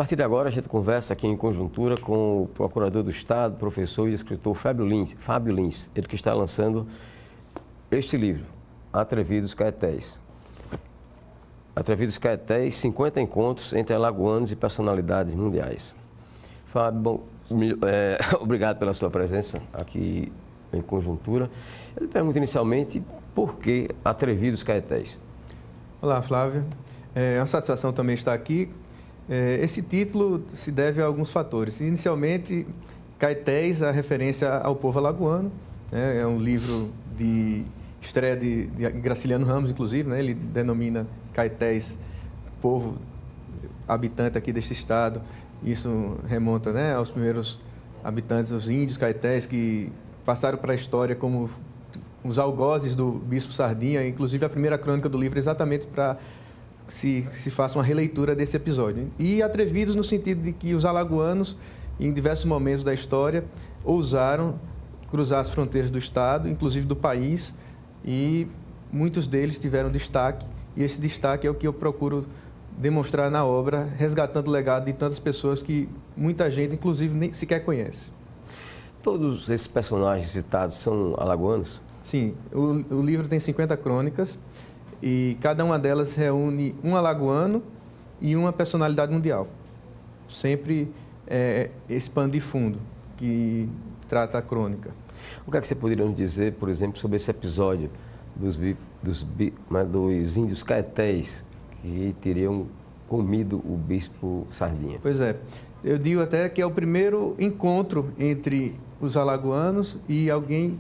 partir de agora, a gente conversa aqui em conjuntura com o procurador do Estado, professor e escritor Fábio Lins, ele que está lançando este livro, Atrevidos Caetés. Atrevidos Caetés, 50 encontros entre alagoanos e personalidades mundiais. Fábio, bom, obrigado pela sua presença aqui em conjuntura. Ele pergunta inicialmente por que Atrevidos Caetés. Olá, Flávio. É uma satisfação também estar aqui. Esse título se deve a alguns fatores. Inicialmente, Caetés, a referência ao povo alagoano, né? É um livro de estreia de Graciliano Ramos, inclusive, né? Ele denomina Caetés, povo habitante aqui deste estado. Isso remonta, né, aos primeiros habitantes, os índios Caetés, que passaram para a história como os algozes do Bispo Sardinha. Inclusive, a primeira crônica do livro é exatamente para se faça uma releitura desse episódio. E atrevidos no sentido de que os alagoanos, em diversos momentos da história, ousaram cruzar as fronteiras do estado, inclusive do país, e muitos deles tiveram destaque, e esse destaque é o que eu procuro demonstrar na obra, resgatando o legado de tantas pessoas que muita gente, inclusive, nem sequer conhece. Todos esses personagens citados são alagoanos? Sim, o livro tem 50 crônicas e cada uma delas reúne um alagoano e uma personalidade mundial. Sempre esse pano de fundo que trata a crônica. O que é que você poderia nos dizer, por exemplo, sobre esse episódio dos índios Caetés que teriam comido o Bispo Sardinha? Pois é, eu digo até que é o primeiro encontro entre os alagoanos e alguém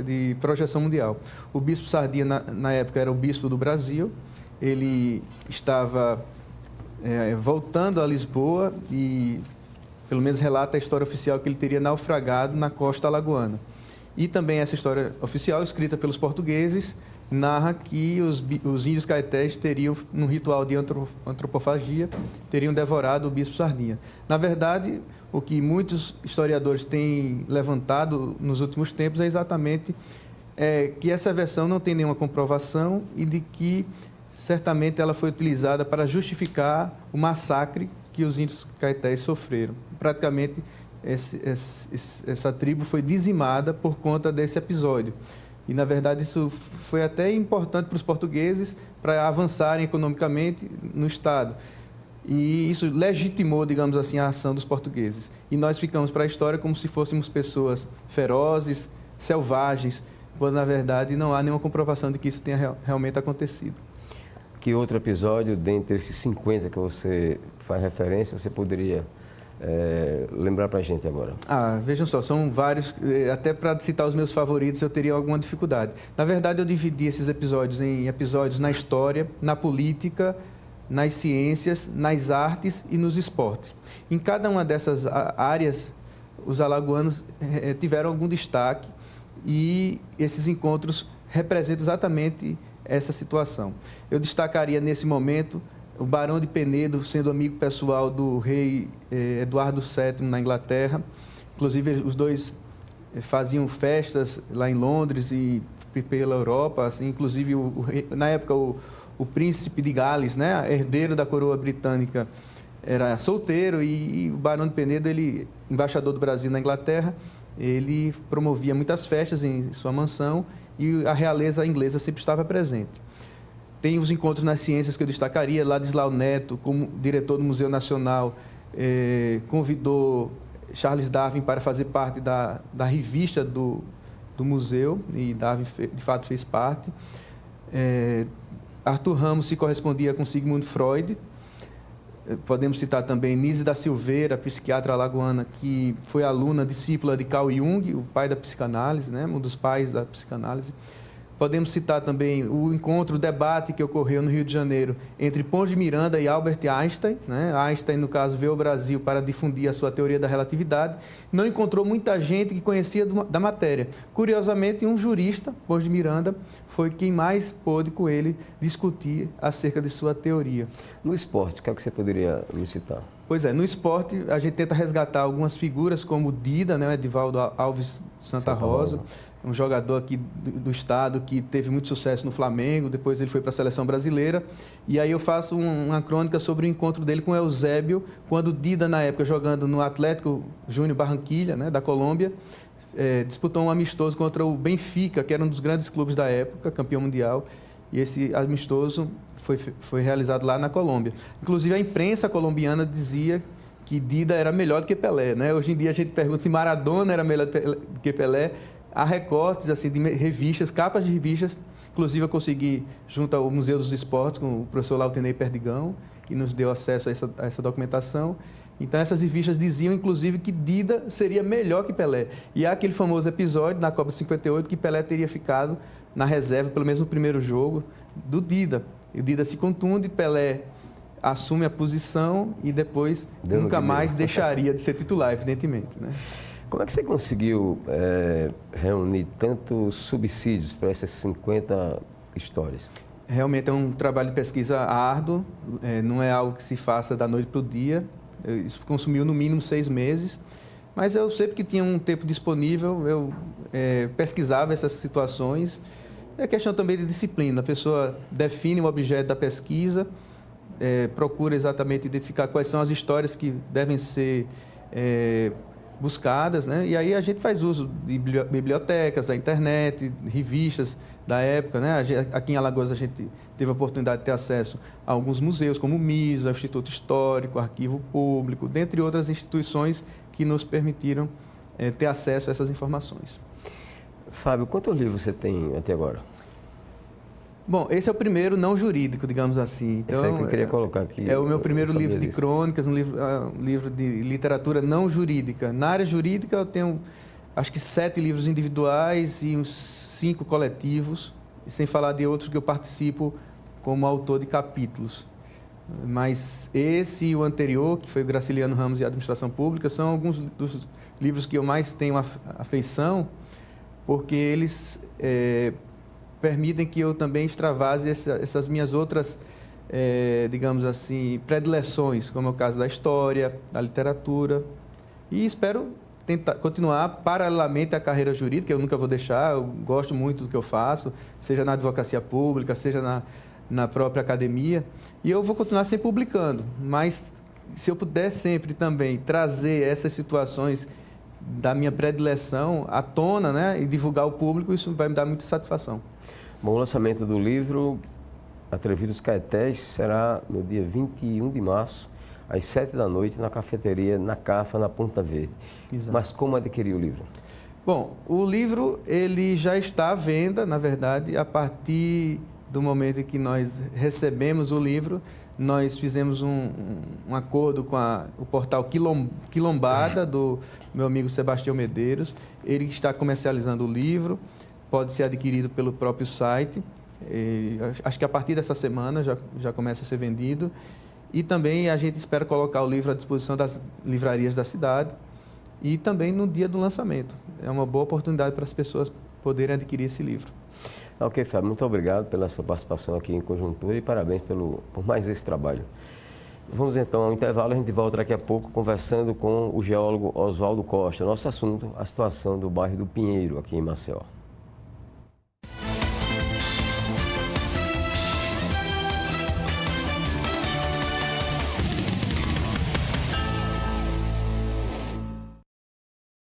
de projeção mundial. O Bispo Sardinha, na época, era o Bispo do Brasil. Ele estava voltando a Lisboa e, pelo menos, relata a história oficial que ele teria naufragado na costa alagoana. E também essa história oficial, escrita pelos portugueses, narra que os índios Caetés teriam, num ritual de antropofagia, teriam devorado o Bispo Sardinha. Na verdade, o que muitos historiadores têm levantado nos últimos tempos é exatamente que essa versão não tem nenhuma comprovação e de que, certamente, ela foi utilizada para justificar o massacre que os índios Caetés sofreram. Praticamente, essa tribo foi dizimada por conta desse episódio. E, na verdade, isso foi até importante para os portugueses para avançarem economicamente no estado. E isso legitimou, digamos assim, a ação dos portugueses. E nós ficamos para a história como se fôssemos pessoas ferozes, selvagens, quando, na verdade, não há nenhuma comprovação de que isso tenha realmente acontecido. Que outro episódio, dentre esses 50 que você faz referência, você poderia lembrar para a gente agora? Vejam só, são vários, até para citar os meus favoritos eu teria alguma dificuldade. Na verdade, eu dividi esses episódios em episódios na história, na política, nas ciências, nas artes e nos esportes. Em cada uma dessas áreas, os alagoanos tiveram algum destaque e esses encontros representam exatamente essa situação. Eu destacaria nesse momento o Barão de Penedo, sendo amigo pessoal do rei Eduardo VII na Inglaterra. Inclusive, os dois faziam festas lá em Londres e pela Europa. Assim, inclusive, na época, o príncipe de Gales, né, herdeiro da coroa britânica, era solteiro e o Barão de Penedo, ele, embaixador do Brasil na Inglaterra, ele promovia muitas festas em sua mansão e a realeza inglesa sempre estava presente. Tem os encontros nas ciências que eu destacaria. Ladislau Neto, como diretor do Museu Nacional, convidou Charles Darwin para fazer parte da revista do museu, e Darwin, de fato, fez parte. Arthur Ramos se correspondia com Sigmund Freud. Podemos citar também Nise da Silveira, psiquiatra alagoana, que foi aluna, discípula de Carl Jung, o pai da psicanálise, né? Um dos pais da psicanálise. Podemos citar também o encontro, o debate que ocorreu no Rio de Janeiro entre Pons de Miranda e Albert Einstein, né? Einstein, no caso, veio ao Brasil para difundir a sua teoria da relatividade. Não encontrou muita gente que conhecia da matéria. Curiosamente, um jurista, Pons de Miranda, foi quem mais pôde com ele discutir acerca de sua teoria. No esporte, o que é que você poderia me citar? Pois é, no esporte a gente tenta resgatar algumas figuras como Dida, né? Edivaldo Alves Santa Rosa, um jogador aqui do estado que teve muito sucesso no Flamengo, depois ele foi para a seleção brasileira. E aí eu faço uma crônica sobre o encontro dele com o Eusébio, quando o Dida, na época, jogando no Atlético Júnior Barranquilla, né, da Colômbia, disputou um amistoso contra o Benfica, que era um dos grandes clubes da época, campeão mundial. E esse amistoso foi realizado lá na Colômbia. Inclusive, a imprensa colombiana dizia que Dida era melhor do que Pelé, né? Hoje em dia a gente pergunta se Maradona era melhor do que Pelé. Há recortes assim, de revistas, capas de revistas. Inclusive, eu consegui, junto ao Museu dos Esportes, com o professor Lautenei Perdigão, que nos deu acesso a essa documentação. Então, essas revistas diziam, inclusive, que Dida seria melhor que Pelé. E há aquele famoso episódio, na Copa de 58, que Pelé teria ficado na reserva, pelo menos no primeiro jogo, do Dida. E o Dida se contunde, Pelé assume a posição e depois nunca mais deixaria de ser titular, evidentemente, né? Como é que você conseguiu reunir tantos subsídios para essas 50 histórias? Realmente é um trabalho de pesquisa árduo, não é algo que se faça da noite para o dia. Isso consumiu no mínimo 6 meses, mas eu sempre que tinha um tempo disponível, eu pesquisava essas situações. É questão também de disciplina. A pessoa define o objeto da pesquisa, procura exatamente identificar quais são as histórias que devem ser buscadas, né? E aí a gente faz uso de bibliotecas, da internet, revistas da época, né? Aqui em Alagoas a gente teve a oportunidade de ter acesso a alguns museus, como o MISA, o Instituto Histórico, o Arquivo Público, dentre outras instituições que nos permitiram ter acesso a essas informações. Fábio, quantos livros você tem até agora? Bom, esse é o primeiro não jurídico, digamos assim. Então, esse é que eu queria colocar aqui. É o meu primeiro livro de crônicas, um livro de literatura não jurídica. Na área jurídica eu tenho, acho que 7 livros individuais e uns 5 coletivos, sem falar de outros que eu participo como autor de capítulos. Mas esse e o anterior, que foi o Graciliano Ramos e a Administração Pública, são alguns dos livros que eu mais tenho afeição, porque eles permitem que eu também extravase essas minhas outras, digamos assim, predileções, como é o caso da história, da literatura. E espero tentar continuar paralelamente à carreira jurídica, eu nunca vou deixar, eu gosto muito do que eu faço, seja na advocacia pública, seja na própria academia, e eu vou continuar sempre publicando, mas se eu puder sempre também trazer essas situações da minha predileção à tona, né, e divulgar ao público, isso vai me dar muita satisfação. Bom, o lançamento do livro Atrevidos Caetés será no dia 21 de março, às 7 da noite, na cafeteria Na Cafa, na Ponta Verde. Exato. Mas como adquirir o livro? Bom, o livro ele já está à venda, na verdade, a partir do momento em que nós recebemos o livro, nós fizemos um acordo com o portal Quilombada, do meu amigo Sebastião Medeiros. Ele está comercializando o livro, pode ser adquirido pelo próprio site. Acho que a partir dessa semana já começa a ser vendido. E também a gente espera colocar o livro à disposição das livrarias da cidade e também no dia do lançamento. É uma boa oportunidade para as pessoas poderem adquirir esse livro. Ok, Fábio, muito obrigado pela sua participação aqui em Conjuntura e parabéns por mais esse trabalho. Vamos então ao intervalo, a gente volta daqui a pouco conversando com o geólogo Oswaldo Costa. Nosso assunto, a situação do bairro do Pinheiro, aqui em Maceió.